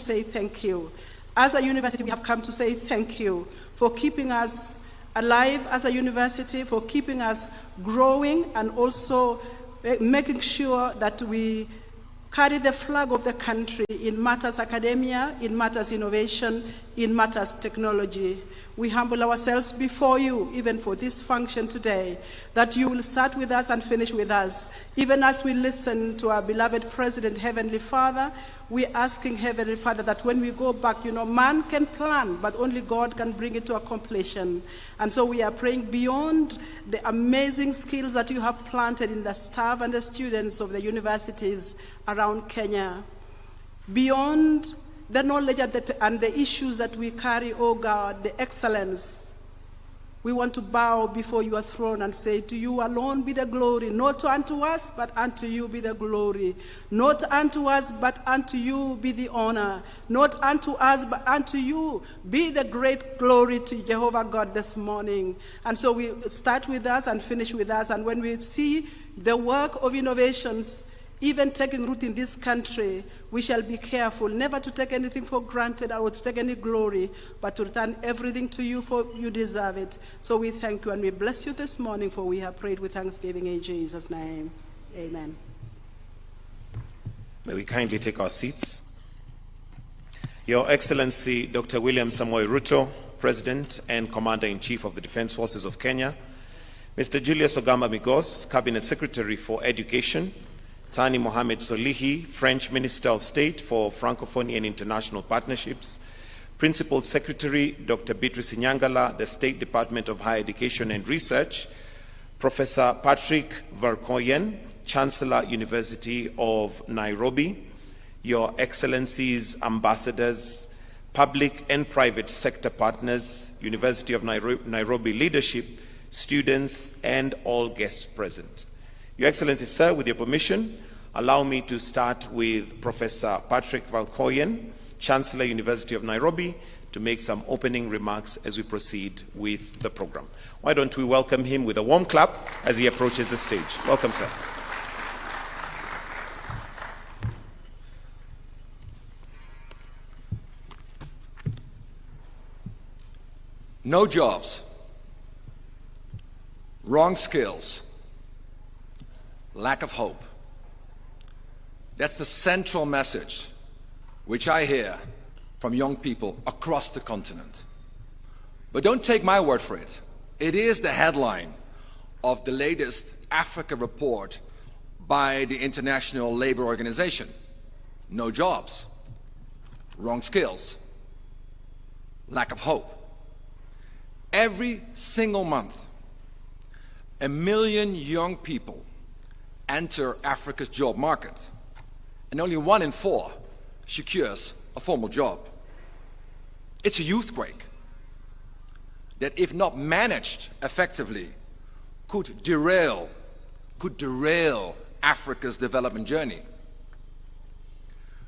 say thank you. As a university, we have come to say thank you for keeping us alive as a university, for keeping us growing, and also making sure that we carry the flag of the country in matters academia, in matters innovation, in matters technology. We humble ourselves before you, even for this function today, that you will start with us and finish with us. Even as we listen to our beloved President, Heavenly Father, we're asking Heavenly Father that when we go back, man can plan, but only God can bring it to completion. And so we are praying beyond the amazing skills that you have planted in the staff and the students of the universities around Kenya, beyond the knowledge and the issues that we carry, oh God, the excellence. We want to bow before your throne and say, to you alone be the glory, not unto us, but unto you be the glory. Not unto us, but unto you be the honor. Not unto us, but unto you be the great glory to Jehovah God this morning. And so we start with us and finish with us. And when we see the work of innovations even taking root in this country, we shall be careful never to take anything for granted or to take any glory, but to return everything to you, for you deserve it. So we thank you and we bless you this morning, for we have prayed with thanksgiving in Jesus' name. Amen. May we kindly take our seats. Your Excellency, Dr. William Samoei Ruto, President and Commander-in-Chief of the Defense Forces of Kenya, Mr. Julius Ogamba Migos, Cabinet Secretary for Education, Tani Mohamed Solihi, French Minister of State for Francophonie and International Partnerships, Principal Secretary Dr. Beatrice Nyangala, the State Department of Higher Education and Research, Professor Patrick Verkoyen, Chancellor, University of Nairobi, Your Excellencies, Ambassadors, public and private sector partners, University of Nairobi leadership, students, and all guests present. Your Excellency, sir, with your permission, allow me to start with Professor Patrick Verkoyen, Chancellor, University of Nairobi, to make some opening remarks as we proceed with the program. Why don't we welcome him with a warm clap as he approaches the stage. Welcome, sir. No jobs, wrong skills, lack of hope. That's the central message which I hear from young people across the continent. But don't take my word for it. It is the headline of the latest Africa report by the International Labour Organization. No jobs, wrong skills, lack of hope. Every single month, 1 million young people enter Africa's job market, and only 1 in 4 secures a formal job. It's a youthquake that, if not managed effectively, could derail Africa's development journey.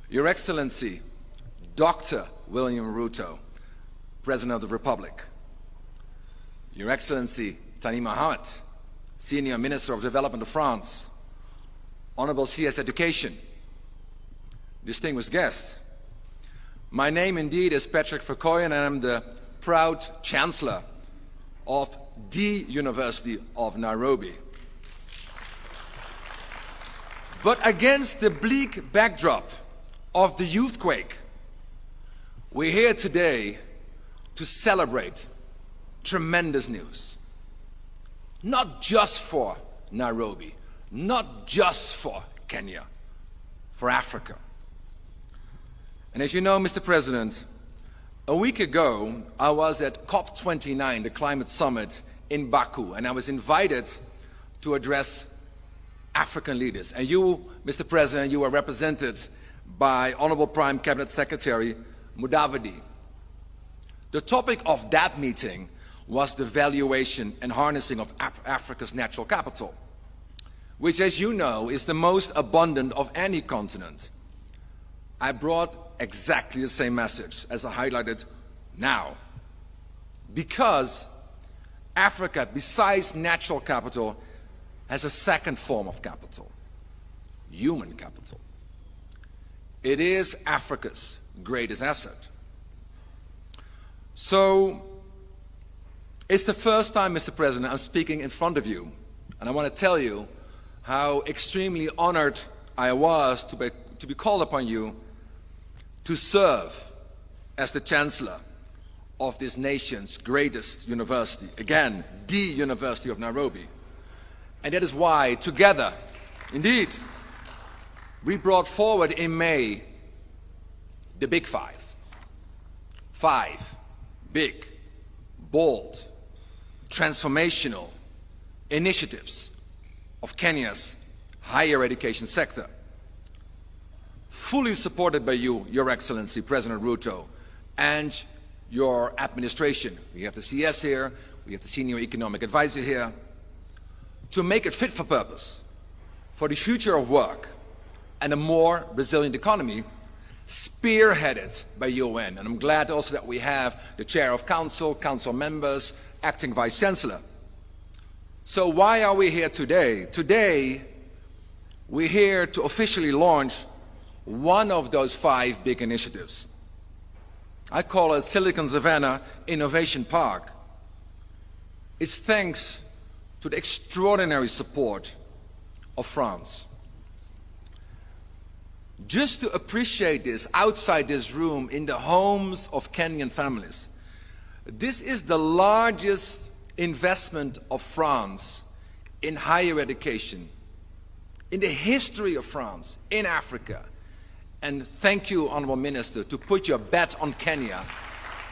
Your Excellency, Dr. William Ruto, President of the Republic, Your Excellency, Tani Mohamed, Senior Minister of Development of France, Honorable CS Education, distinguished guests. My name indeed is Patrick Verkoyen, and I'm the proud Chancellor of the University of Nairobi. But against the bleak backdrop of the youthquake, we're here today to celebrate tremendous news. Not just for Nairobi, not just for Kenya, for Africa. And as you know, Mr. President, a week ago, I was at COP29, the climate summit in Baku, and I was invited to address African leaders. And you, Mr. President, you were represented by Honorable Prime Cabinet Secretary Mudavadi. The topic of that meeting was the valuation and harnessing of Africa's natural capital, which, as you know, is the most abundant of any continent. I brought exactly the same message as I highlighted now. Because Africa, besides natural capital, has a second form of capital, human capital. It is Africa's greatest asset. So, it's the first time, Mr. President, I'm speaking in front of you, and I want to tell you how extremely honored I was to be called upon you to serve as the Chancellor of this nation's greatest university, again, the University of Nairobi. And that is why, together, indeed, we brought forward in May the Big Five. 5 big, bold, transformational initiatives of Kenya's higher education sector, fully supported by you, Your Excellency, President Ruto, and your administration. We have the CS here, we have the Senior Economic Advisor here, to make it fit for purpose for the future of work and a more resilient economy, spearheaded by UN. And I'm glad also that we have the Chair of Council, Council members, Acting Vice Chancellor. So why are we here today? Today, we're here to officially launch one of those 5 big initiatives. I call it Silicon Savanah Innovation Park. It's thanks to the extraordinary support of France. Just to appreciate this outside this room, in the homes of Kenyan families, this is the largest investment of France in higher education, in the history of France, in Africa. And thank you, Honourable Minister, to put your bet on Kenya,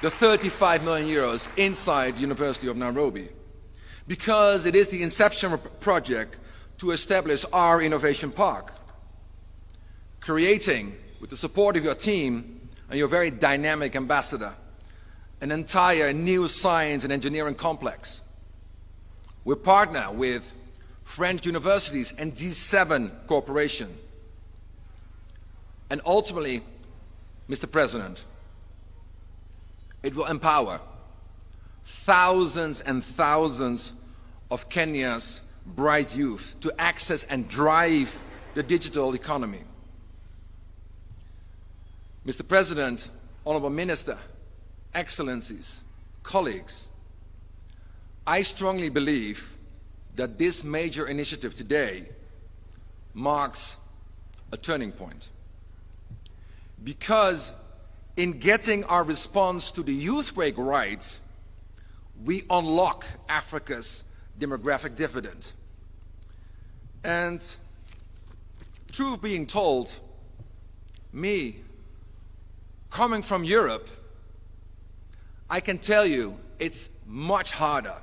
the 35 million euros inside the University of Nairobi, because it is the inception project to establish our innovation park, creating, with the support of your team and your very dynamic ambassador, an entire new science and engineering complex. We partner with French universities and G7 Corporation. And ultimately, Mr. President, it will empower thousands and thousands of Kenya's bright youth to access and drive the digital economy. Mr. President, Honourable Minister, Excellencies, colleagues, I strongly believe that this major initiative today marks a turning point. Because in getting our response to the youthquake right, we unlock Africa's demographic dividend. And truth being told, me, coming from Europe, I can tell you it's much harder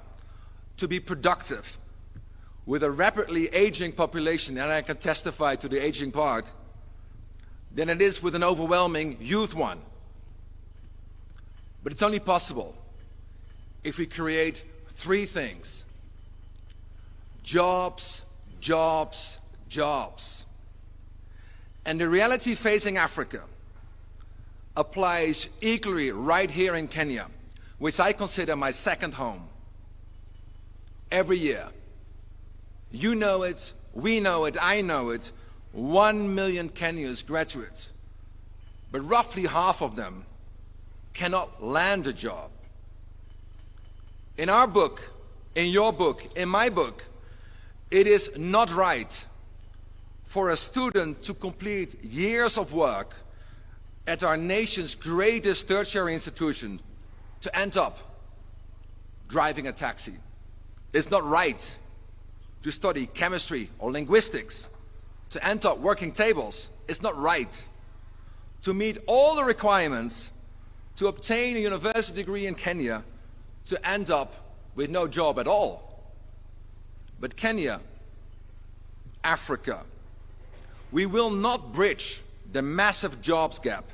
to be productive with a rapidly aging population, and I can testify to the aging part, than it is with an overwhelming youth one. But it's only possible if we create 3 things: jobs, jobs, jobs. And the reality facing Africa applies equally right here in Kenya, which I consider my second home. Every year, you know it, we know it, I know it, 1 million Kenyans graduate, but roughly half of them cannot land a job. In our book, in your book, in my book, it is not right for a student to complete years of work at our nation's greatest tertiary institution to end up driving a taxi. It's not right to study chemistry or linguistics to end up working tables. It's not right to meet all the requirements to obtain a university degree in Kenya to end up with no job at all. But Kenya, Africa, we will not bridge the massive jobs gap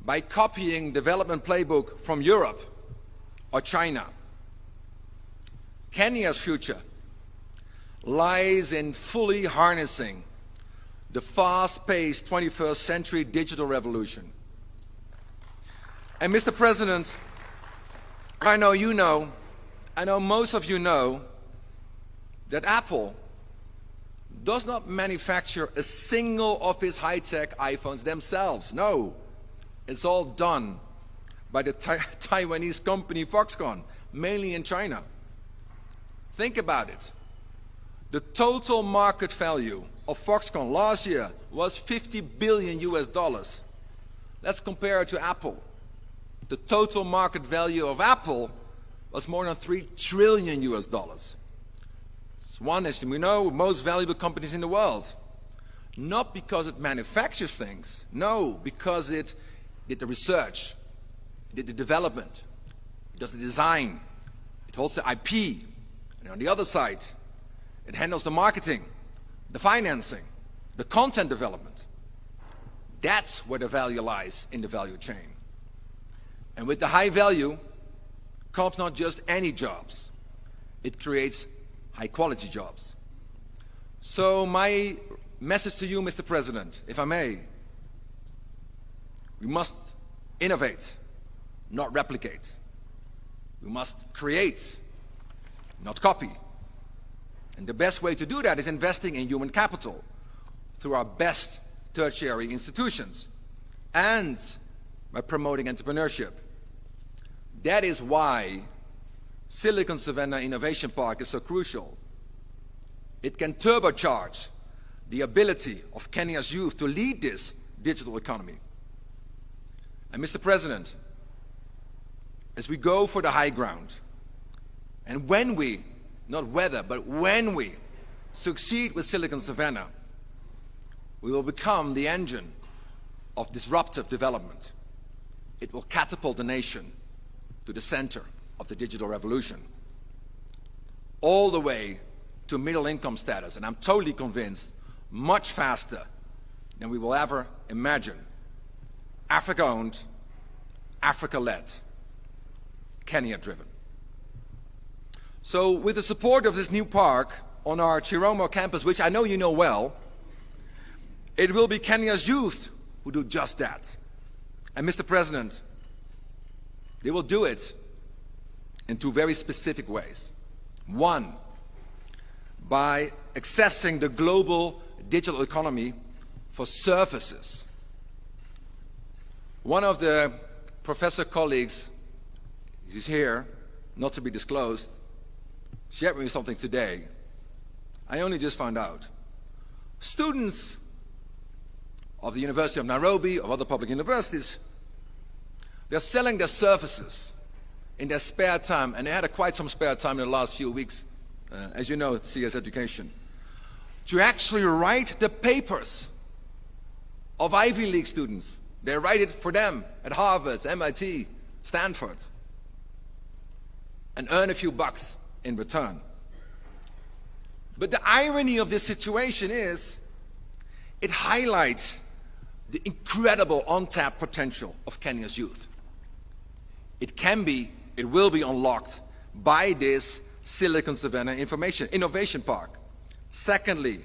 by copying development playbook from Europe or China. Kenya's future lies in fully harnessing the fast-paced 21st century digital revolution. And Mr. President, I know you know, I know most of you know, that Apple does not manufacture a single of its high-tech iPhones themselves. No. It's all done by the Taiwanese company Foxconn, mainly in China. Think about it. The total market value of Foxconn last year was $50 billion US. Let's compare it to Apple. The total market value of Apple was more than $3 trillion US. It's one, as we know, most valuable companies in the world. Not because it manufactures things, no, because it did the research, it did the development, it does the design, it holds the IP, and on the other side, it handles the marketing, the financing, the content development. That's where the value lies in the value chain. And with the high value comes not just any jobs, it creates high quality jobs. So my message to you, Mr. President, if I may, we must innovate, not replicate. We must create, not copy. And the best way to do that is investing in human capital through our best tertiary institutions and by promoting entrepreneurship. That is why Silicon Savanah Innovation Park is so crucial. It can turbocharge the ability of Kenya's youth to lead this digital economy. And Mr. President, as we go for the high ground, and when we, not whether, but when we succeed with Silicon Savanah, we will become the engine of disruptive development. It will catapult the nation to the center of the digital revolution, all the way to middle income status, and I'm totally convinced much faster than we will ever imagine. Africa-owned, Africa-led, Kenya-driven. So with the support of this new park on our Chiromo campus, which I know you know well, it will be Kenya's youth who do just that. And Mr. President, they will do it in two very specific ways. One, by accessing the global digital economy for services. One of the professor colleagues, he's here, not to be disclosed, shared with me something today. I only just found out. Students of the University of Nairobi, of other public universities, they're selling their services in their spare time, and they had quite some spare time in the last few weeks, as you know, CS Education, to actually write the papers of Ivy League students. They write it for them at Harvard, MIT, Stanford, and earn a few bucks in return. But the irony of this situation is it highlights the incredible untapped potential of Kenya's youth. It can be, it will be unlocked by this Silicon Savanah Innovation Park. Secondly,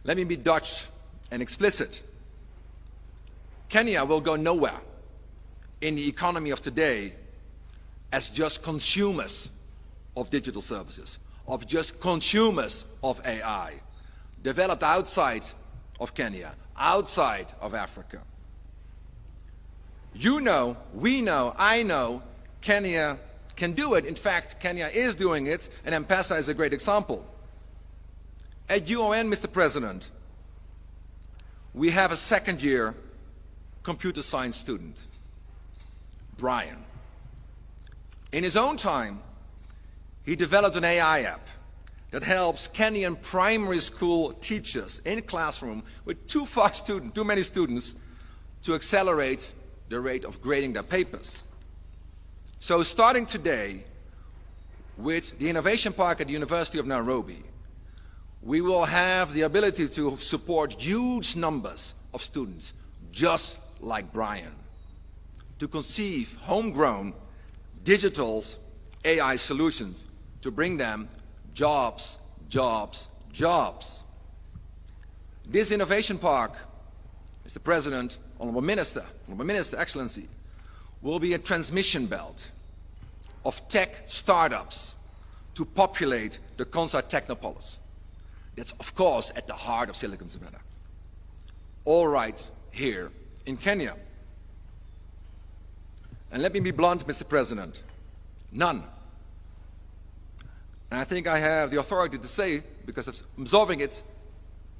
let me be Dutch and explicit. Kenya will go nowhere in the economy of today as just consumers of digital services, of just consumers of AI, developed outside of Kenya, outside of Africa. You know, we know, I know, Kenya can do it. In fact, Kenya is doing it, and M-Pesa is a great example. At UON, Mr. President, we have a second-year computer science student, Brian. In his own time, he developed an AI app that helps Kenyan primary school teachers in classroom with too many students to accelerate the rate of grading their papers. So starting today, with the Innovation Park at the University of Nairobi, we will have the ability to support huge numbers of students, just like Brian, to conceive homegrown digital AI solutions to bring them jobs, jobs, jobs. This Innovation Park, Mr. President, Honorable Minister, Excellency, will be a transmission belt of tech startups to populate the Kansai Technopolis. That's, of course, at the heart of Silicon Savannah. All right here in Kenya. And let me be blunt, Mr. President, none. And I think I have the authority to say, because I'm observing it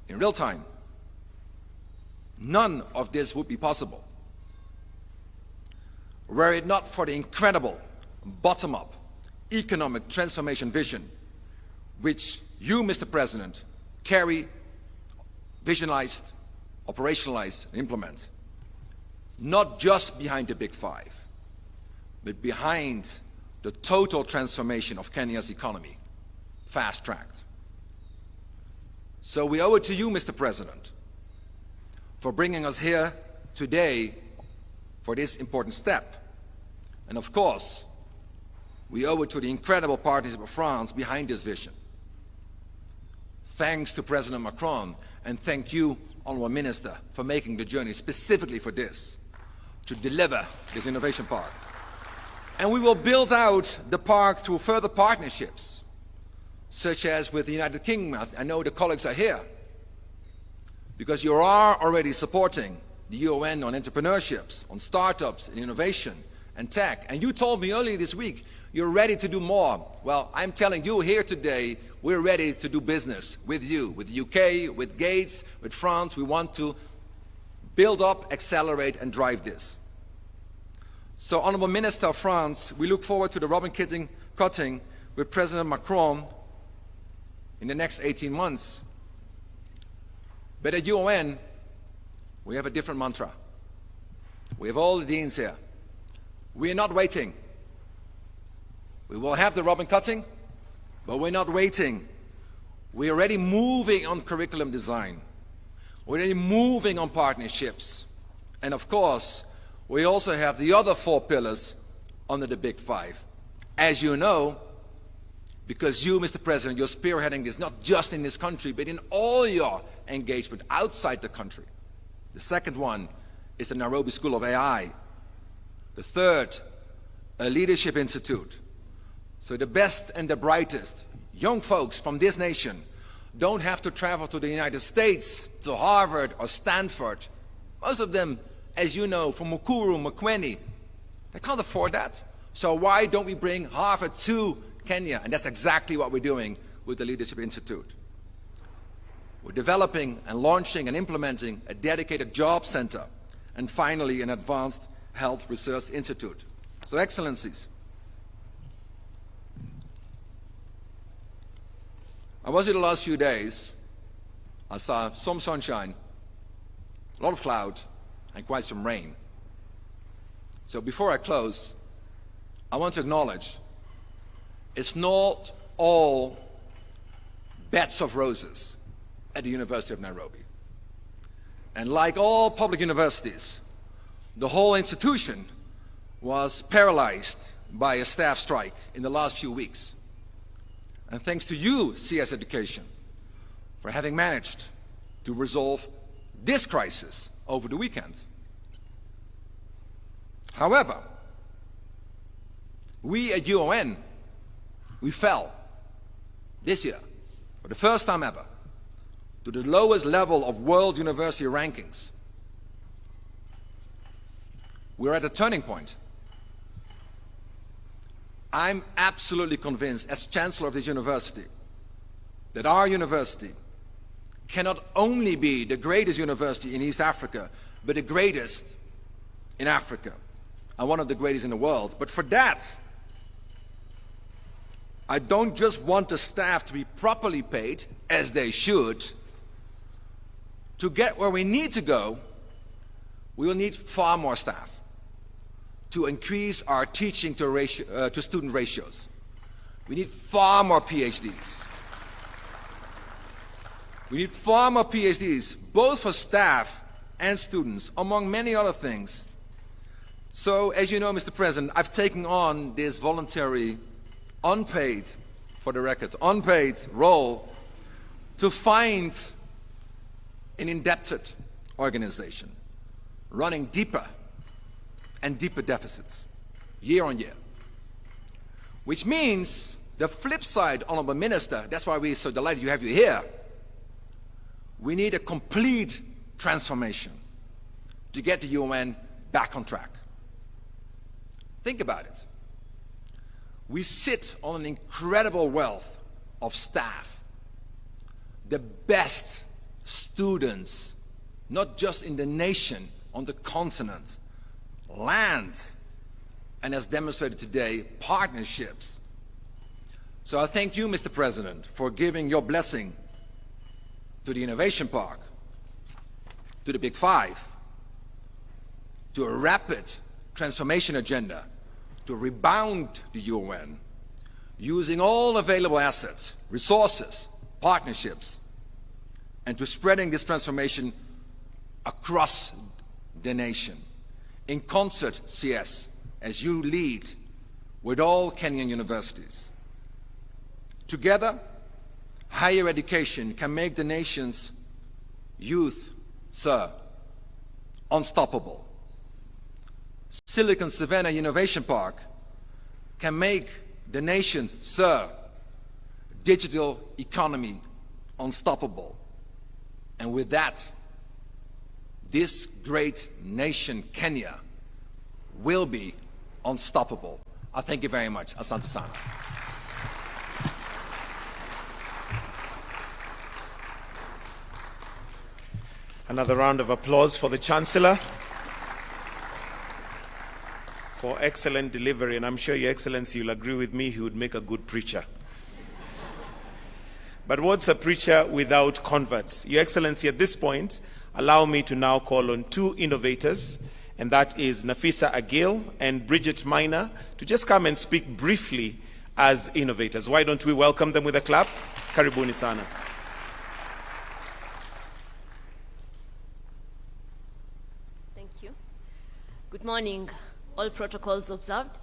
in real time, none of this would be possible were it not for the incredible bottom-up economic transformation vision which you, Mr. President, carry, visualized, operationalize, and implement. Not just behind the Big Five, but behind the total transformation of Kenya's economy, fast-tracked. So we owe it to you, Mr. President, for bringing us here today for this important step. And of course, we owe it to the incredible partnership of France behind this vision. Thanks to President Macron, and thank you, Honourable Minister, for making the journey specifically for this, to deliver this innovation park. And we will build out the park through further partnerships, such as with the United Kingdom. I know the colleagues are here, because you are already supporting the UN on entrepreneurships, on startups, and innovation, and tech. And you told me earlier this week you're ready to do more. Well, I'm telling you here today, we're ready to do business with you, with the UK, with Gates, with France. We want to build up, accelerate, and drive this. So, Honourable Minister of France, we look forward to the ribbon cutting with President Macron in the next 18 months. But at UN, we have a different mantra. We have all the deans here. We are not waiting. We will have the ribbon cutting, but we're not waiting. We're already moving on curriculum design. We're already moving on partnerships. And of course, we also have the other 4 pillars under the Big Five. As you know, because you, Mr. President, you're spearheading this not just in this country, but in all your engagement outside the country. The second one is the Nairobi School of AI. The third, a leadership institute. So the best and the brightest young folks from this nation don't have to travel to the United States, to Harvard or Stanford. Most of them, as you know, from Mukuru, Makueni, they can't afford that. So why don't we bring Harvard to Kenya? And that's exactly what we're doing with the Leadership Institute. We're developing and launching and implementing a dedicated job center, and finally an advanced health research institute. So, Excellencies, I was here the last few days. I saw some sunshine, a lot of cloud, and quite some rain. So before I close, I want to acknowledge it's not all beds of roses at the University of Nairobi. And like all public universities, the whole institution was paralyzed by a staff strike in the last few weeks. And thanks to you, CS Education, for having managed to resolve this crisis over the weekend. However, we at UN, we fell this year, for the first time ever, to the lowest level of world university rankings. We're at a turning point. I'm absolutely convinced, as Chancellor of this university, that our university cannot only be the greatest university in East Africa, but the greatest in Africa, and one of the greatest in the world. But for that, I don't just want the staff to be properly paid, as they should. To get where we need to go, we will need far more staff to increase our teaching to student ratios. We need far more PhDs. We need far more PhDs, both for staff and students, among many other things. So, as you know, Mr. President, I've taken on this voluntary, unpaid, for the record, unpaid role to find an indebted organization running deeper and deeper deficits, year on year. Which means the flip side, Honourable Minister, that's why we're so delighted to have you here, we need a complete transformation to get the UN back on track. Think about it. We sit on an incredible wealth of staff, the best students, not just in the nation, on the continent, land, and as demonstrated today, partnerships. So I thank you, Mr. President, for giving your blessing to the Innovation Park, to the Big Five, to a rapid transformation agenda, to rebound the UN, using all available assets, resources, partnerships, and to spreading this transformation across the nation. In concert, CS, as you lead with all Kenyan universities. Together, higher education can make the nation's youth, sir, unstoppable. Silicon Savanah Innovation Park can make the nation, sir, digital economy unstoppable. And with that, this great nation, Kenya, will be unstoppable. I thank you very much. Asante sana. Another round of applause for the Chancellor for excellent delivery, and I'm sure Your Excellency you'll agree with me, he would make a good preacher. But what's a preacher without converts? Your Excellency, at this point, allow me to now call on two innovators, and that is Nafisa Agil and Bridget Minor, to just come and speak briefly as innovators. Why don't we welcome them with a clap? Karibuni sana. Thank you. Good morning, all protocols observed.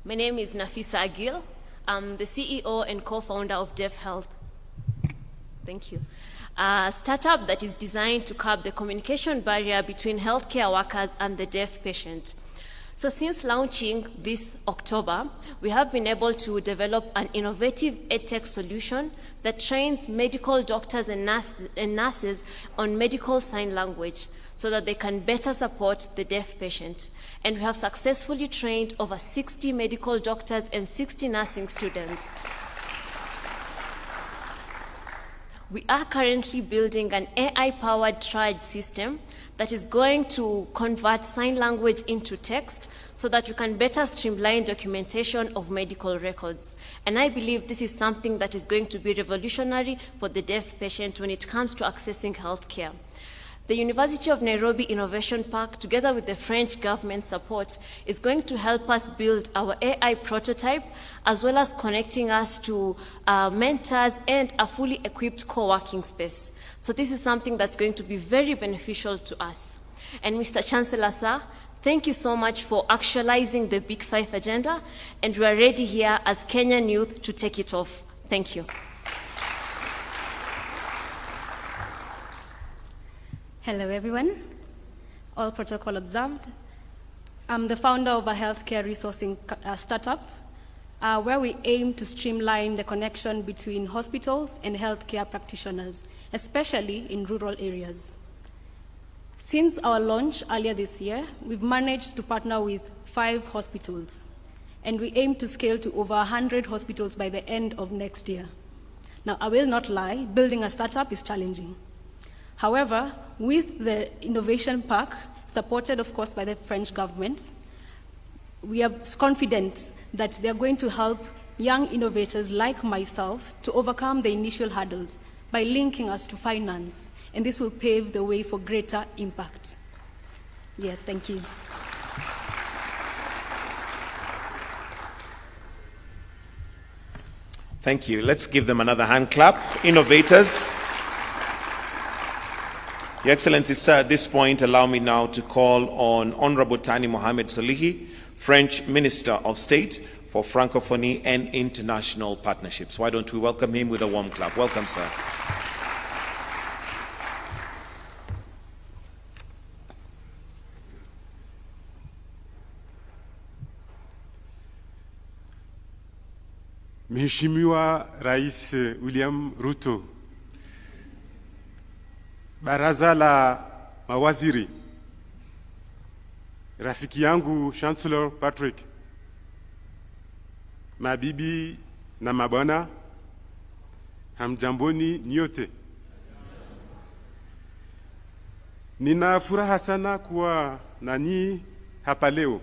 My name is Nafisa Agil. I'm the CEO and co-founder of Deaf Health. Thank you. A startup that is designed to curb the communication barrier between healthcare workers and the deaf patient. So since launching this October, we have been able to develop an innovative edtech solution that trains medical doctors and nurses on medical sign language so that they can better support the deaf patient. And we have successfully trained over 60 medical doctors and 60 nursing students. We are currently building an AI-powered triage system that is going to convert sign language into text so that we can better streamline documentation of medical records. And I believe this is something that is going to be revolutionary for the deaf patient when it comes to accessing healthcare. The University of Nairobi Innovation Park, together with the French government support, is going to help us build our AI prototype, as well as connecting us to mentors and a fully equipped co-working space. So this is something that's going to be very beneficial to us. And Mr. Chancellor, sir, thank you so much for actualizing the Big Five agenda, and we are ready here as Kenyan youth to take it off. Thank you. Hello, everyone. All protocol observed. I'm the founder of a healthcare resourcing startup where we aim to streamline the connection between hospitals and healthcare practitioners, especially in rural areas. Since our launch earlier this year, we've managed to partner with 5 hospitals, and we aim to scale to over 100 hospitals by the end of next year. Now, I will not lie, building a startup is challenging. However, with the Innovation Park, supported of course by the French government, we are confident that they are going to help young innovators like myself to overcome the initial hurdles by linking us to finance, and this will pave the way for greater impact. Yeah, thank you. Thank you. Let's give them another hand clap. Innovators. Your Excellency, sir, at this point, allow me now to call on Honorable Tani Mohamed Solihi, French Minister of State for Francophonie and International Partnerships. Why don't we welcome him with a warm clap? Welcome, sir. Mheshimiwa Rais William Ruto, Baraza la mawaziri, rafiki yangu Chancellor Patrick, mabibi na mabwana, hamjamboni nyote. Nina furaha sana kuwa nani hapa leo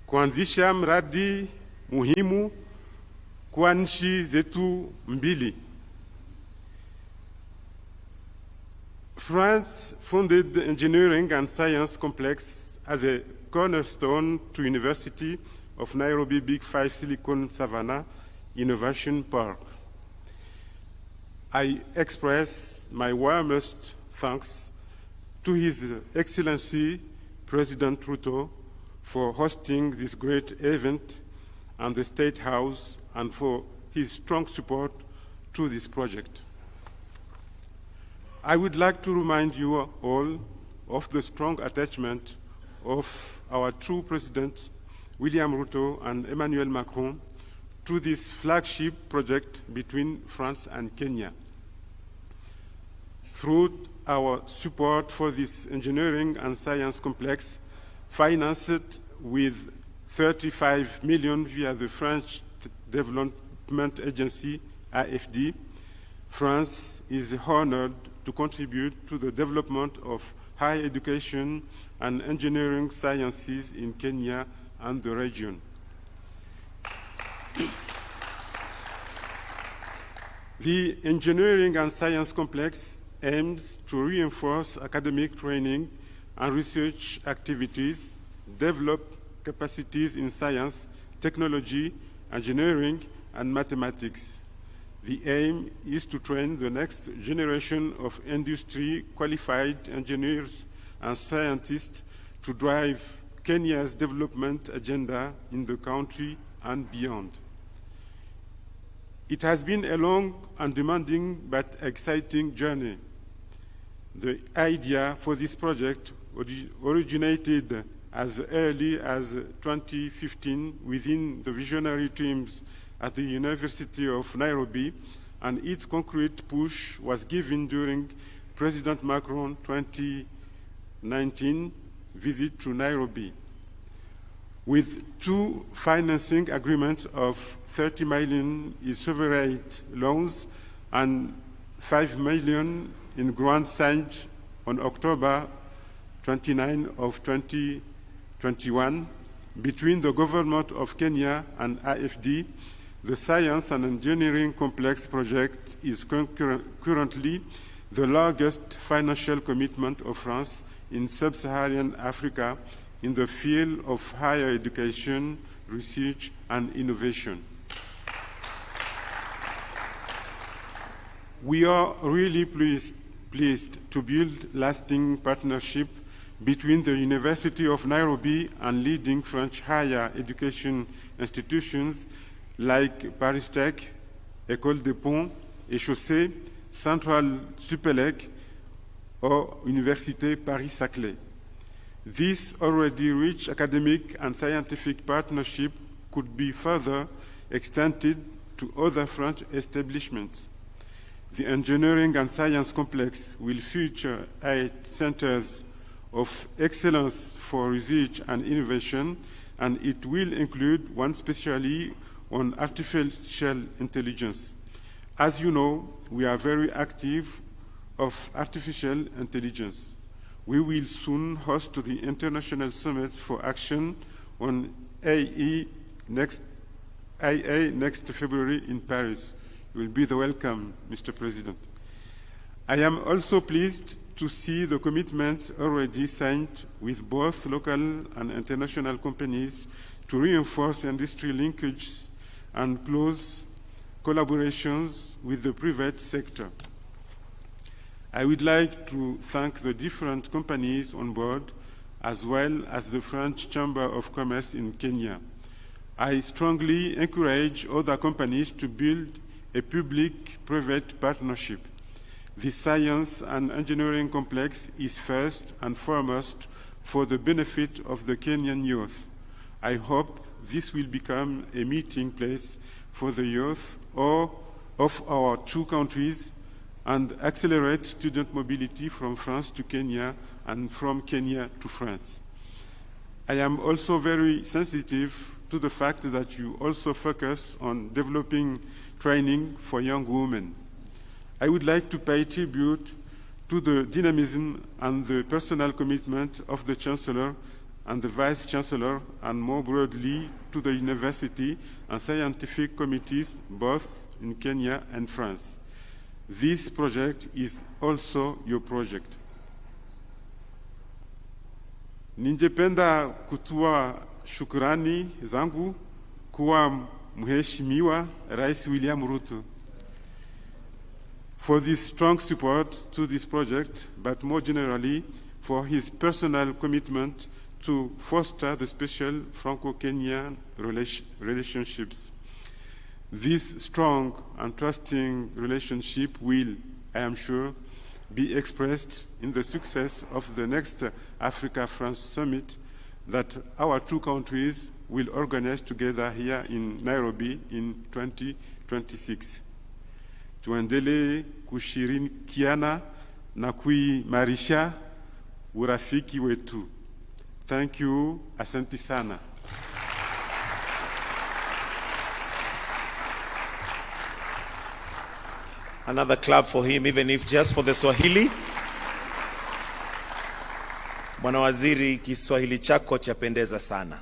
kuanzisha mradi muhimu kwa nchi zetu mbili. France founded the Engineering and Science Complex as a cornerstone to University of Nairobi Big Five Silicon Savanah Innovation Park. I express my warmest thanks to His Excellency President Ruto for hosting this great event and the State House and for his strong support to this project. I would like to remind you all of the strong attachment of our two presidents, William Ruto and Emmanuel Macron, to this flagship project between France and Kenya. Through our support for this engineering and science complex, financed with 35 million via the French Development Agency, AFD, France is honored to contribute to the development of higher education and engineering sciences in Kenya and the region. The Engineering and Science Complex aims to reinforce academic training and research activities, develop capacities in science, technology, engineering, and mathematics. The aim is to train the next generation of industry-qualified engineers and scientists to drive Kenya's development agenda in the country and beyond. It has been a long and demanding but exciting journey. The idea for this project originated as early as 2015 within the visionary teams at the University of Nairobi, and its concrete push was given during President Macron's 2019 visit to Nairobi. With two financing agreements of 30 million in sovereign loans and 5 million in grants signed on October 29 of 2021 between the government of Kenya and AFD, the Science and Engineering Complex project is currently the largest financial commitment of France in sub-Saharan Africa in the field of higher education, research, and innovation. We are really pleased to build lasting partnership between the University of Nairobi and leading French higher education institutions like Paris Tech, École des Ponts et Chaussées, Central Supélec, or Université Paris-Saclay. This already rich academic and scientific partnership could be further extended to other French establishments. The Engineering and Science Complex will feature 8 centers of excellence for research and innovation, and it will include one specially on artificial intelligence. As you know, we are very active of artificial intelligence. We will soon host the International Summit for Action on AI next February in Paris. You will be the welcome, Mr. President. I am also pleased to see the commitments already signed with both local and international companies to reinforce industry linkages and close collaborations with the private sector. I would like to thank the different companies on board, as well as the French Chamber of Commerce in Kenya. I strongly encourage other companies to build a public-private partnership. The Science and Engineering Complex is first and foremost for the benefit of the Kenyan youth. I hope this will become a meeting place for the youth of our two countries and accelerate student mobility from France to Kenya and from Kenya to France. I am also very sensitive to the fact that you also focus on developing training for young women. I would like to pay tribute to the dynamism and the personal commitment of the Chancellor and the Vice-Chancellor, and more broadly to the university and scientific committees both in Kenya and France. This project is also your project. Ningependa kutoa shukrani zangu kwa Mheshimiwa Rais William Ruto for this strong support to this project, but more generally for his personal commitment to foster the special Franco-Kenyan relationships. This strong and trusting relationship will, I am sure, be expressed in the success of the next Africa-France Summit that our two countries will organize together here in Nairobi in 2026. Tuendelee kushirikiana na kuimarisha urafiki wetu. Thank you. Asante sana. Another clap for him, even if just for the Swahili. Bwana Waziri, Kiswahili chako chapendeza sana.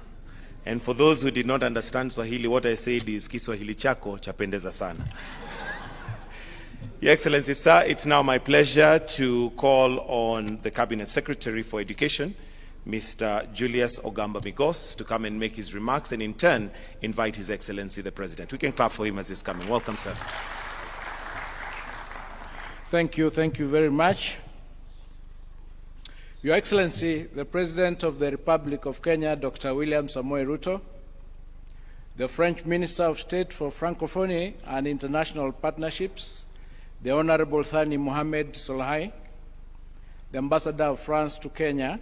And for those who did not understand Swahili, what I said is Kiswahili chako chapendeza sana. Your Excellency, sir, it's now my pleasure to call on the Cabinet Secretary for Education, Mr. Julius Ogamba Migos, to come and make his remarks and in turn invite His Excellency the President. We can clap for him as he's coming. Welcome, sir. Thank you very much. Your Excellency, the President of the Republic of Kenya, Dr. William Samoei Ruto, the French Minister of State for Francophonie and International Partnerships, the Honorable Thani Mohamed Solhai, the Ambassador of France to Kenya,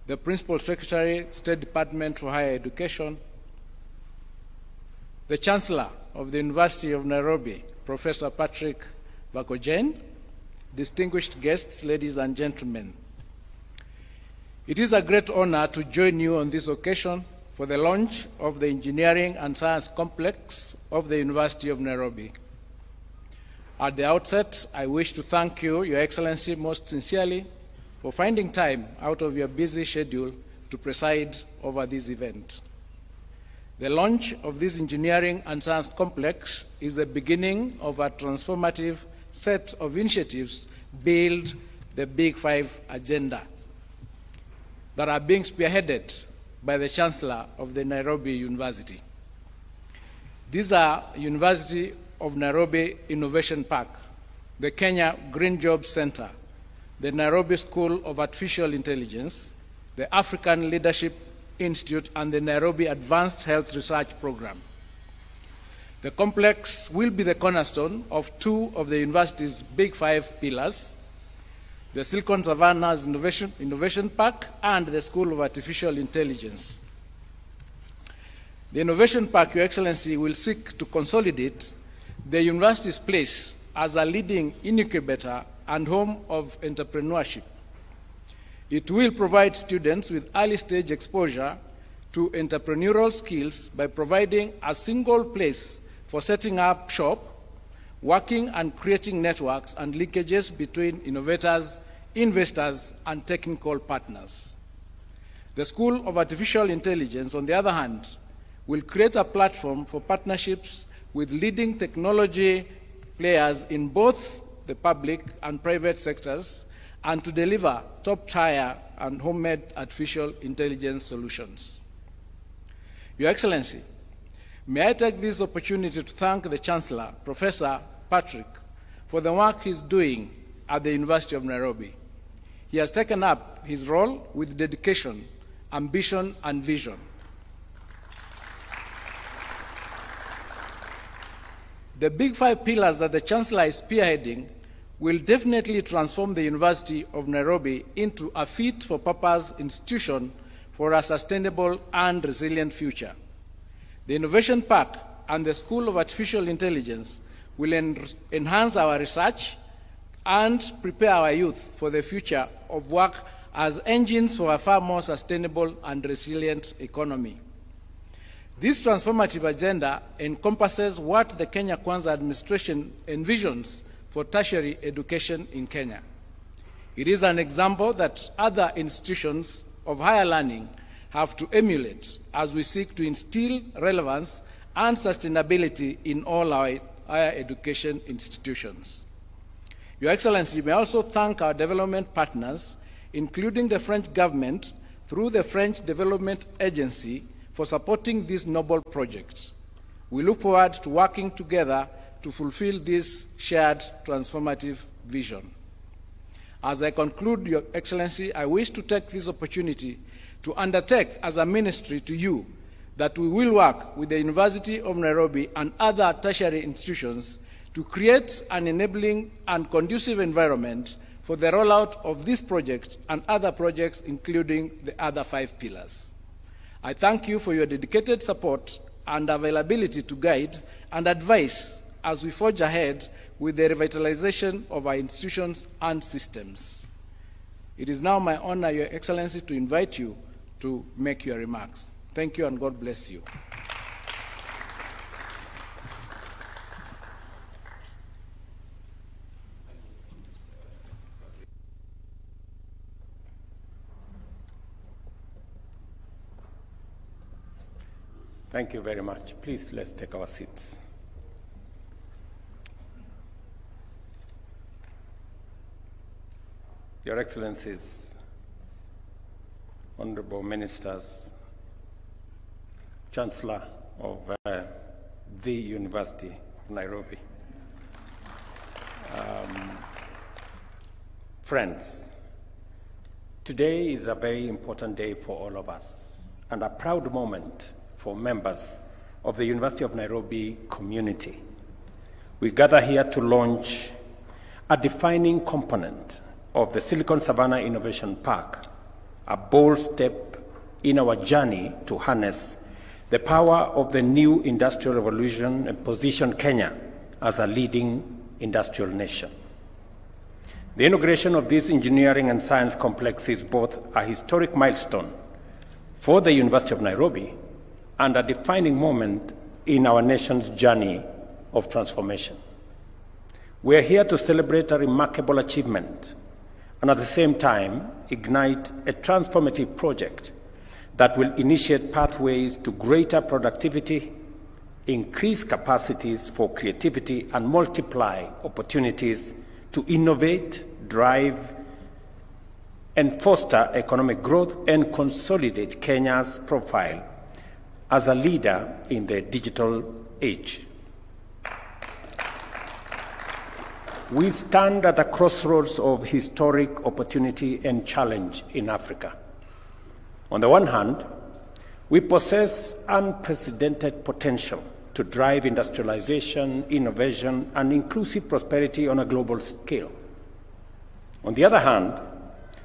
the Principal Secretary, State Department for Higher Education, the Chancellor of the University of Nairobi, Professor Patrick Vakojen, distinguished guests, ladies and gentlemen. It is a great honor to join you on this occasion for the launch of the Engineering and Science Complex of the University of Nairobi. At the outset, I wish to thank you, Your Excellency, most sincerely for finding time out of your busy schedule to preside over this event. The launch of this Engineering and Science Complex is the beginning of a transformative set of initiatives build the Big Five agenda that are being spearheaded by the Chancellor of the Nairobi University. These are University of Nairobi Innovation Park, the Kenya Green Jobs Center, the Nairobi School of Artificial Intelligence, the African Leadership Institute, and the Nairobi Advanced Health Research Program. The complex will be the cornerstone of two of the university's Big Five pillars, the Silicon Savanah's Innovation Park and the School of Artificial Intelligence. The Innovation Park, Your Excellency, will seek to consolidate the university's place as a leading incubator and home of entrepreneurship. It will provide students with early-stage exposure to entrepreneurial skills by providing a single place for setting up shop, working and creating networks and linkages between innovators, investors, and technical partners. The School of Artificial Intelligence, on the other hand, will create a platform for partnerships with leading technology players in both the public and private sectors and to deliver top-tier and homemade artificial intelligence solutions. Your Excellency, may I take this opportunity to thank the Chancellor, Professor Patrick, for the work he's doing at the University of Nairobi. He has taken up his role with dedication, ambition, and vision. The Big Five pillars that the Chancellor is spearheading will definitely transform the University of Nairobi into a fit-for-purpose institution for a sustainable and resilient future. The Innovation Park and the School of Artificial Intelligence will enhance our research and prepare our youth for the future of work as engines for a far more sustainable and resilient economy. This transformative agenda encompasses what the Kenya Kwanza administration envisions for tertiary education in Kenya. It is an example that other institutions of higher learning have to emulate as we seek to instill relevance and sustainability in all our higher education institutions. Your Excellency, may I also thank our development partners, including the French government through the French Development Agency, for supporting these noble projects. We look forward to working together to fulfill this shared transformative vision. As I conclude, Your Excellency, I wish to take this opportunity to undertake as a ministry to you that we will work with the University of Nairobi and other tertiary institutions to create an enabling and conducive environment for the rollout of this project and other projects, including the other 5 pillars. I thank you for your dedicated support and availability to guide and advise as we forge ahead with the revitalization of our institutions and systems. It is now my honor, Your Excellency, to invite you to make your remarks. Thank you and God bless you. Thank you very much. Please, let's take our seats. Your Excellencies, Honorable Ministers, Chancellor of the University of Nairobi, friends, today is a very important day for all of us and a proud moment for members of the University of Nairobi community. We gather here to launch a defining component of the Silicon Savanah Innovation Park, a bold step in our journey to harness the power of the new industrial revolution and position Kenya as a leading industrial nation. The inauguration of this engineering and science complex is both a historic milestone for the University of Nairobi and a defining moment in our nation's journey of transformation. We are here to celebrate a remarkable achievement and at the same time ignite a transformative project that will initiate pathways to greater productivity, increase capacities for creativity, and multiply opportunities to innovate, drive, and foster economic growth and consolidate Kenya's profile as a leader in the digital age. We stand at a crossroads of historic opportunity and challenge in Africa. On the one hand, we possess unprecedented potential to drive industrialization, innovation, and inclusive prosperity on a global scale. On the other hand,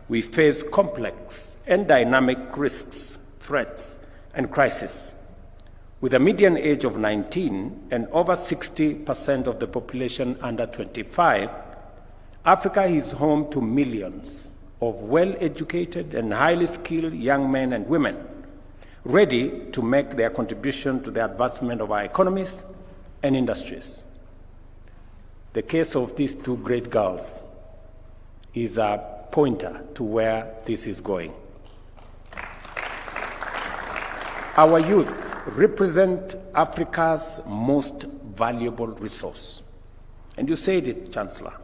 we face complex and dynamic risks, threats, and crises. With a median age of 19 and over 60% of the population under 25, Africa is home to millions of well-educated and highly skilled young men and women ready to make their contribution to the advancement of our economies and industries. The case of these 2 great girls is a pointer to where this is going. Our youth represent Africa's most valuable resource. And you said it, Chancellor,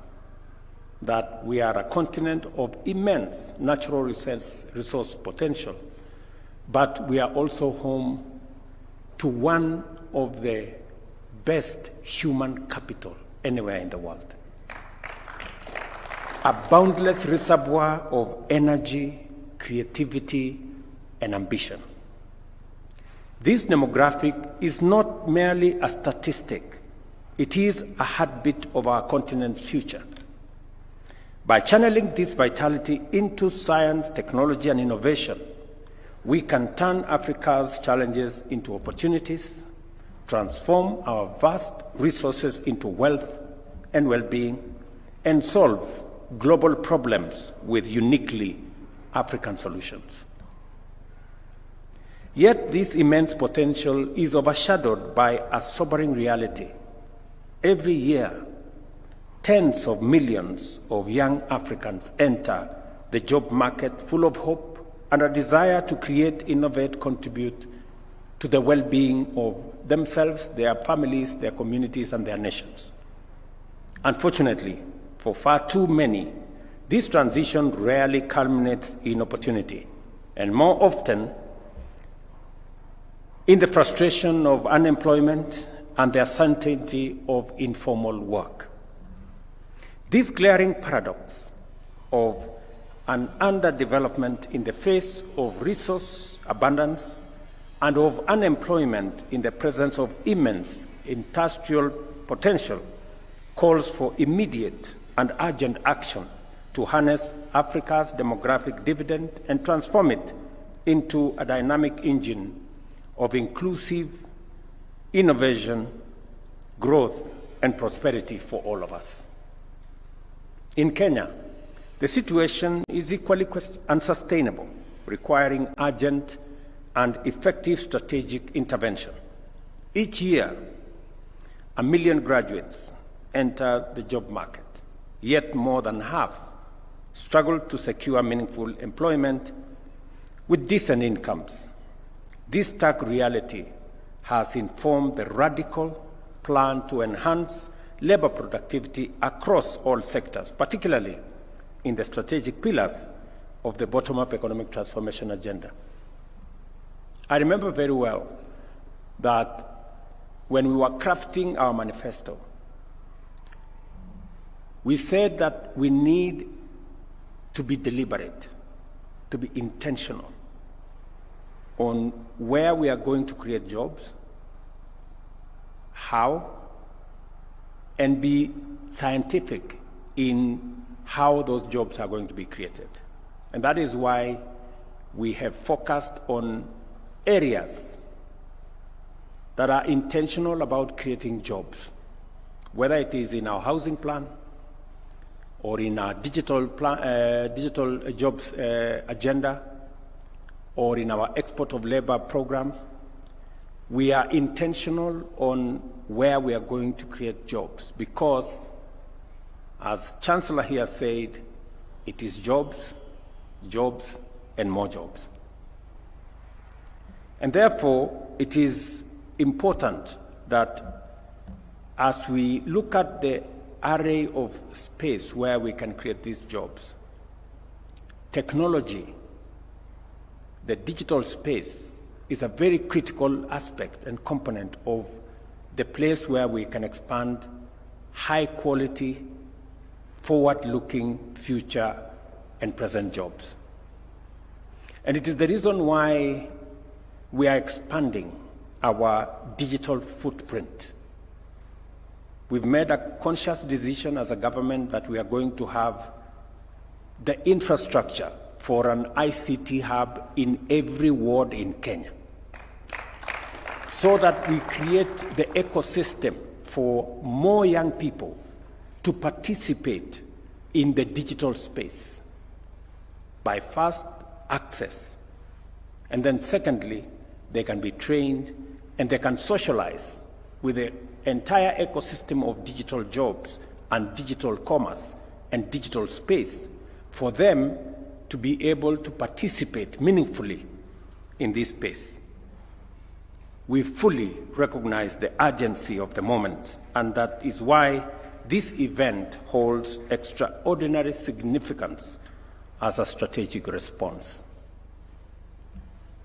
that we are a continent of immense natural resource potential, but we are also home to one of the best human capital anywhere in the world. A boundless reservoir of energy, creativity, and ambition. This demographic is not merely a statistic, it is a heartbeat of our continent's future. By channeling this vitality into science, technology, and innovation, we can turn Africa's challenges into opportunities, transform our vast resources into wealth and well-being, and solve global problems with uniquely African solutions. Yet this immense potential is overshadowed by a sobering reality. Every year, tens of millions of young Africans enter the job market full of hope and a desire to create, innovate, contribute to the well-being of themselves, their families, their communities, and their nations. Unfortunately, for far too many, this transition rarely culminates in opportunity, and more often in the frustration of unemployment and the uncertainty of informal work. This glaring paradox of an underdevelopment in the face of resource abundance and of unemployment in the presence of immense industrial potential calls for immediate and urgent action to harness Africa's demographic dividend and transform it into a dynamic engine of inclusive innovation, growth, and prosperity for all of us. In Kenya, the situation is equally unsustainable, requiring urgent and effective strategic intervention. Each year, 1 million graduates enter the job market, yet more than half struggle to secure meaningful employment with decent incomes. This stark reality has informed the radical plan to enhance labor productivity across all sectors, particularly in the strategic pillars of the bottom-up economic transformation agenda. I remember very well that when we were crafting our manifesto, we said that we need to be deliberate, to be intentional on where we are going to create jobs, how, and be scientific in how those jobs are going to be created. And that is why we have focused on areas that are intentional about creating jobs, whether it is in our housing plan or in our digital jobs agenda, or in our export of labor program. We are intentional on where we are going to create jobs because, as Chancellor here said, it is jobs, jobs, and more jobs. And therefore, it is important that as we look at the array of space where we can create these jobs, technology, the digital space is a very critical aspect and component of the place where we can expand high-quality, forward-looking future and present jobs. And it is the reason why we are expanding our digital footprint. We've made a conscious decision as a government that we are going to have the infrastructure for an ICT hub in every ward in Kenya, so that we create the ecosystem for more young people to participate in the digital space by fast access. And then secondly, they can be trained and they can socialize with the entire ecosystem of digital jobs and digital commerce and digital space for them to be able to participate meaningfully in this space. We fully recognize the urgency of the moment, and that is why this event holds extraordinary significance as a strategic response.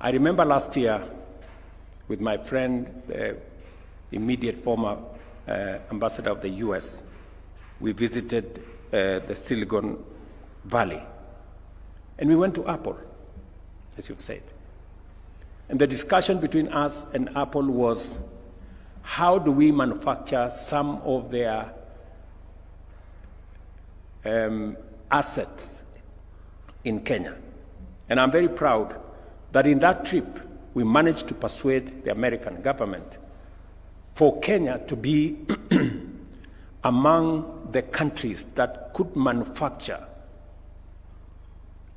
I remember last year with my friend, the immediate former ambassador of the US, we visited the Silicon Valley. And we went to Apple, as you've said. And the discussion between us and Apple was, how do we manufacture some of their assets in Kenya? And I'm very proud that in that trip, we managed to persuade the American government for Kenya to be among the countries that could manufacture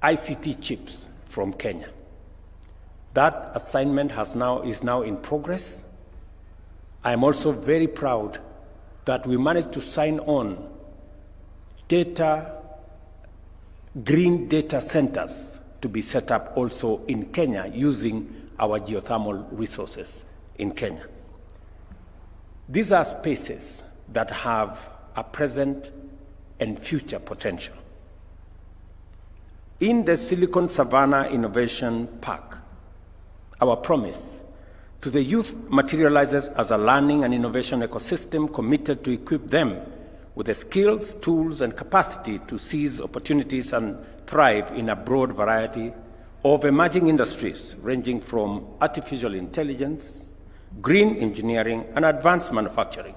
ICT chips from Kenya. That assignment is now in progress. I am also very proud that we managed to sign on green data centers to be set up also in Kenya using our geothermal resources in Kenya. These are spaces that have a present and future potential. In the Silicon Savanah Innovation Park, our promise to the youth materializes as a learning and innovation ecosystem committed to equip them with the skills, tools, and capacity to seize opportunities and thrive in a broad variety of emerging industries ranging from artificial intelligence, green engineering, and advanced manufacturing.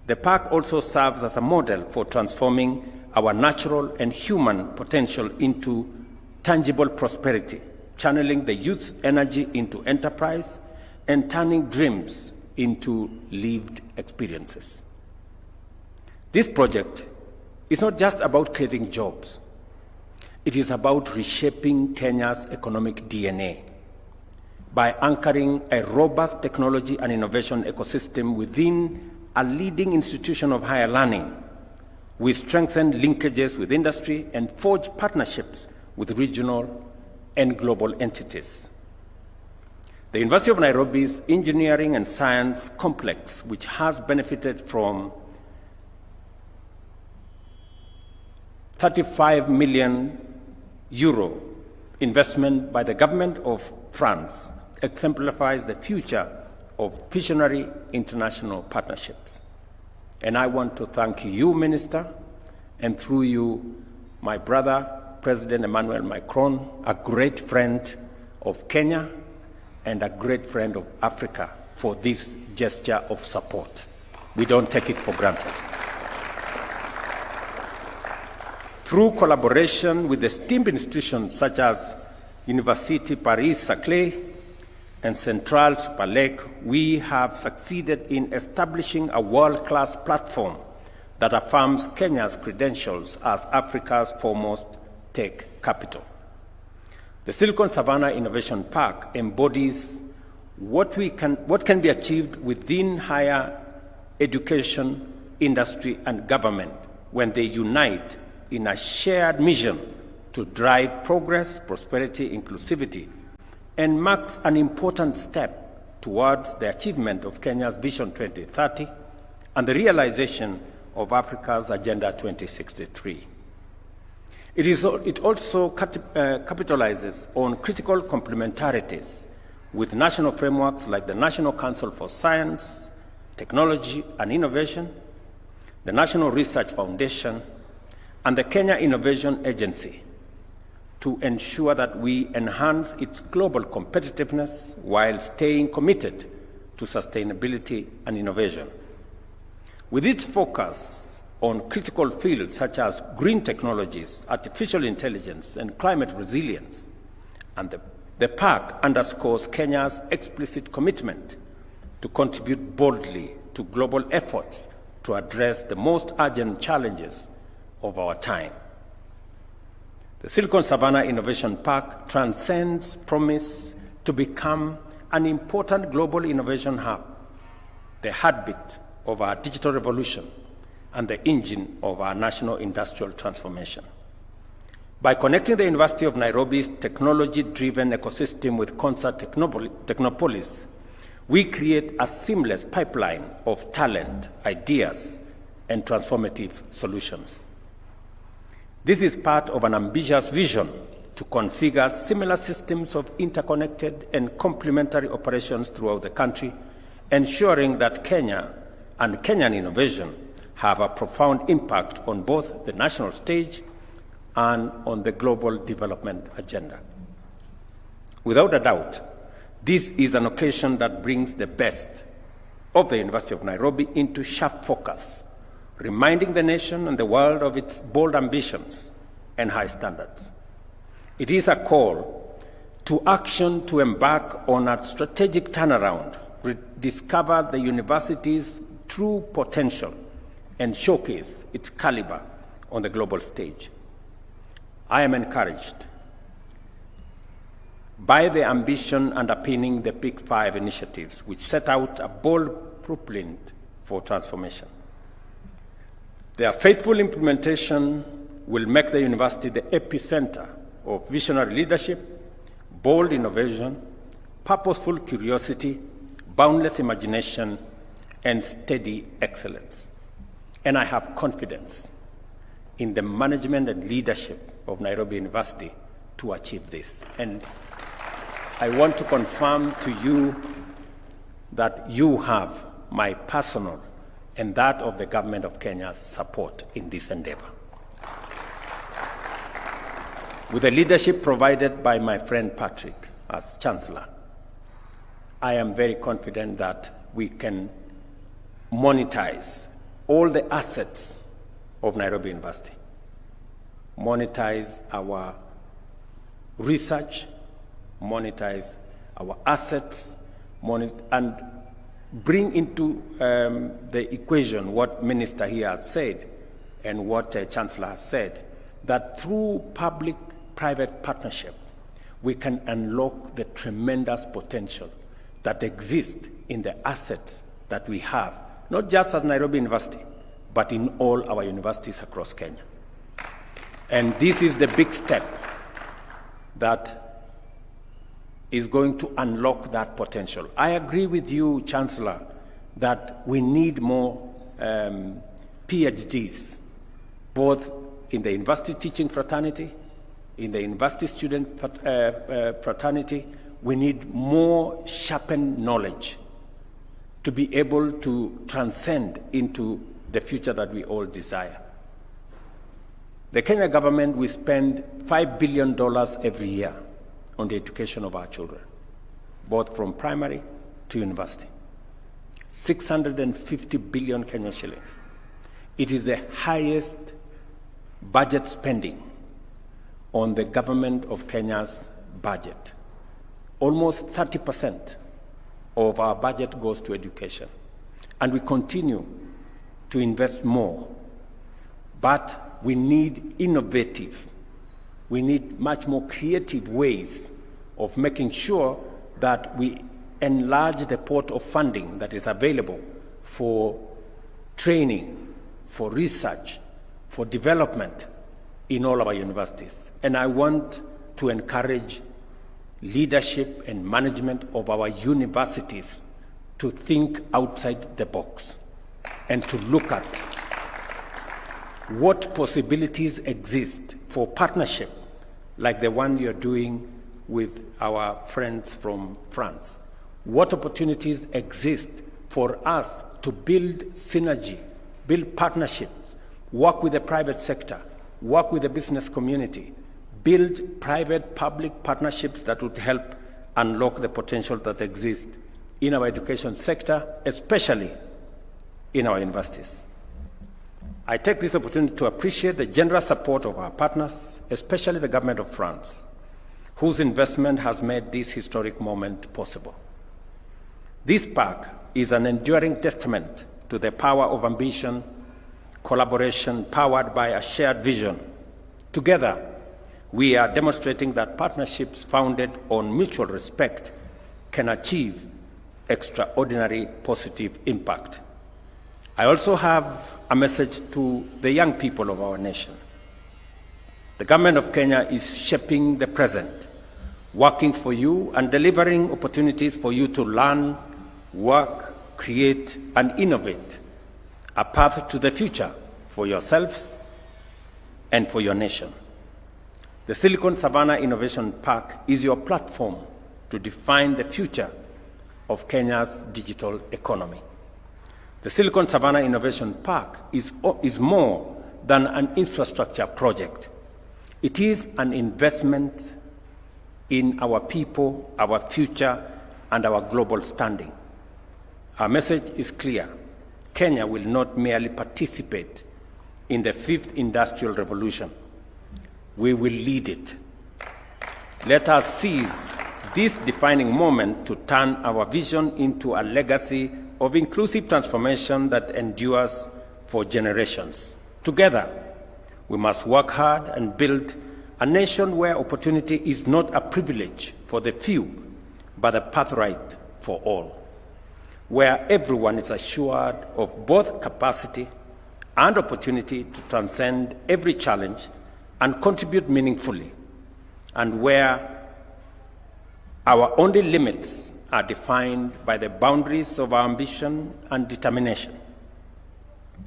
The park also serves as a model for transforming our natural and human potential into tangible prosperity, channeling the youth's energy into enterprise and turning dreams into lived experiences. This project is not just about creating jobs. It is about reshaping Kenya's economic DNA by anchoring a robust technology and innovation ecosystem within a leading institution of higher learning. We strengthen linkages with industry and forge partnerships with regional and global entities. The University of Nairobi's Engineering and Science Complex, which has benefited from 35 million euro investment by the government of France, exemplifies the future of visionary international partnerships. And I want to thank you, Minister, and through you, my brother, President Emmanuel Macron, a great friend of Kenya and a great friend of Africa, for this gesture of support. We don't take it for granted. Through collaboration with esteemed institutions such as Université Paris-Saclay and Central Superlake, we have succeeded in establishing a world-class platform that affirms Kenya's credentials as Africa's foremost tech capital. The Silicon Savanah Innovation Park embodies what can be achieved within higher education, industry, and government when they unite in a shared mission to drive progress, prosperity, inclusivity, and marks an important step towards the achievement of Kenya's Vision 2030 and the realization of Africa's Agenda 2063. It also capitalizes on critical complementarities with national frameworks like the National Council for Science, Technology and Innovation, the National Research Foundation, and the Kenya Innovation Agency to ensure that we enhance its global competitiveness while staying committed to sustainability and innovation. With its focus on critical fields such as green technologies, artificial intelligence, and climate resilience, and the park underscores Kenya's explicit commitment to contribute boldly to global efforts to address the most urgent challenges of our time. The Silicon Savanah Innovation Park transcends promise to become an important global innovation hub, the heartbeat of our digital revolution, and the engine of our national industrial transformation. By connecting the University of Nairobi's technology-driven ecosystem with Concert Technopolis, we create a seamless pipeline of talent, ideas, and transformative solutions. This is part of an ambitious vision to configure similar systems of interconnected and complementary operations throughout the country, ensuring that Kenya and Kenyan innovation have a profound impact on both the national stage and on the global development agenda. Without a doubt, this is an occasion that brings the best of the University of Nairobi into sharp focus, reminding the nation and the world of its bold ambitions and high standards. It is a call to action to embark on a strategic turnaround, rediscover the university's true potential, and showcase its caliber on the global stage. I am encouraged by the ambition underpinning the Big Five initiatives, which set out a bold blueprint for transformation. Their faithful implementation will make the university the epicenter of visionary leadership, bold innovation, purposeful curiosity, boundless imagination, and steady excellence. And I have confidence in the management and leadership of Nairobi University to achieve this. And I want to confirm to you that you have my personal and that of the government of Kenya's support in this endeavor. With the leadership provided by my friend Patrick as Chancellor, I am very confident that we can monetize all the assets of Nairobi University, monetize our research, monetize our assets, and bring into the equation what Minister here has said and what Chancellor has said, that through public-private partnership, we can unlock the tremendous potential that exists in the assets that we have, not just at Nairobi University, but in all our universities across Kenya. And this is the big step that is going to unlock that potential. I agree with you, Chancellor, that we need more PhDs, both in the university teaching fraternity, in the university student fraternity. We need more sharpened knowledge to be able to transcend into the future that we all desire. The Kenya government will spend $5 billion every year on the education of our children, both from primary to university. 650 billion Kenyan shillings. It is the highest budget spending on the government of Kenya's budget. Almost 30% of our budget goes to education. And we continue to invest more. But we need innovative, we need much more creative ways of making sure that we enlarge the pot of funding that is available for training, for research, for development in all our universities. And I want to encourage leadership and management of our universities to think outside the box and to look at what possibilities exist for partnership like the one you're doing with our friends from France. What opportunities exist for us to build synergy, build partnerships, work with the private sector, work with the business community, build private-public partnerships that would help unlock the potential that exists in our education sector, especially in our universities. I take this opportunity to appreciate the generous support of our partners, especially the government of France, whose investment has made this historic moment possible. This park is an enduring testament to the power of ambition, collaboration powered by a shared vision. Together, we are demonstrating that partnerships founded on mutual respect can achieve extraordinary positive impact. I also have a message to the young people of our nation. The government of Kenya is shaping the present, working for you and delivering opportunities for you to learn, work, create, and innovate a path to the future for yourselves and for your nation. The Silicon Savanah Innovation Park is your platform to define the future of Kenya's digital economy. The Silicon Savanah Innovation Park is more than an infrastructure project. It is an investment in our people, our future, and our global standing. Our message is clear. Kenya will not merely participate in the fifth industrial revolution. We will lead it. Let us seize this defining moment to turn our vision into a legacy of inclusive transformation that endures for generations. Together, we must work hard and build a nation where opportunity is not a privilege for the few, but a birthright for all, where everyone is assured of both capacity and opportunity to transcend every challenge and contribute meaningfully, and where our only limits are defined by the boundaries of our ambition and determination.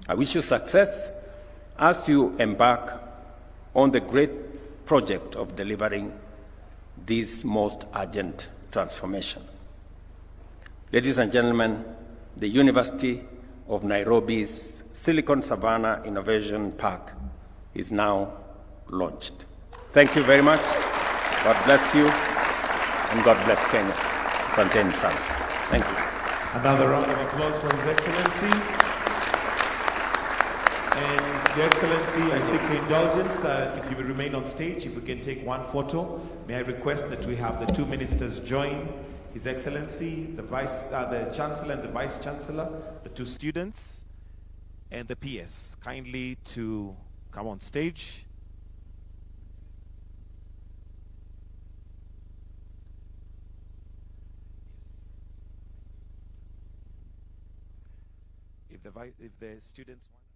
I wish you success as you embark on the great project of delivering this most urgent transformation. Ladies and gentlemen, the University of Nairobi's Silicon Savanah Innovation Park is now launched. Thank you very much. God bless you, and God bless Kenya. Asanteni sana. Thank you. Another round of applause for His Excellency. And Your Excellency, I seek your indulgence that if you will remain on stage, if we can take one photo, may I request that we have the two ministers join His Excellency, the Chancellor and the Vice Chancellor, the two students, and the PS, kindly to come on stage. If the students want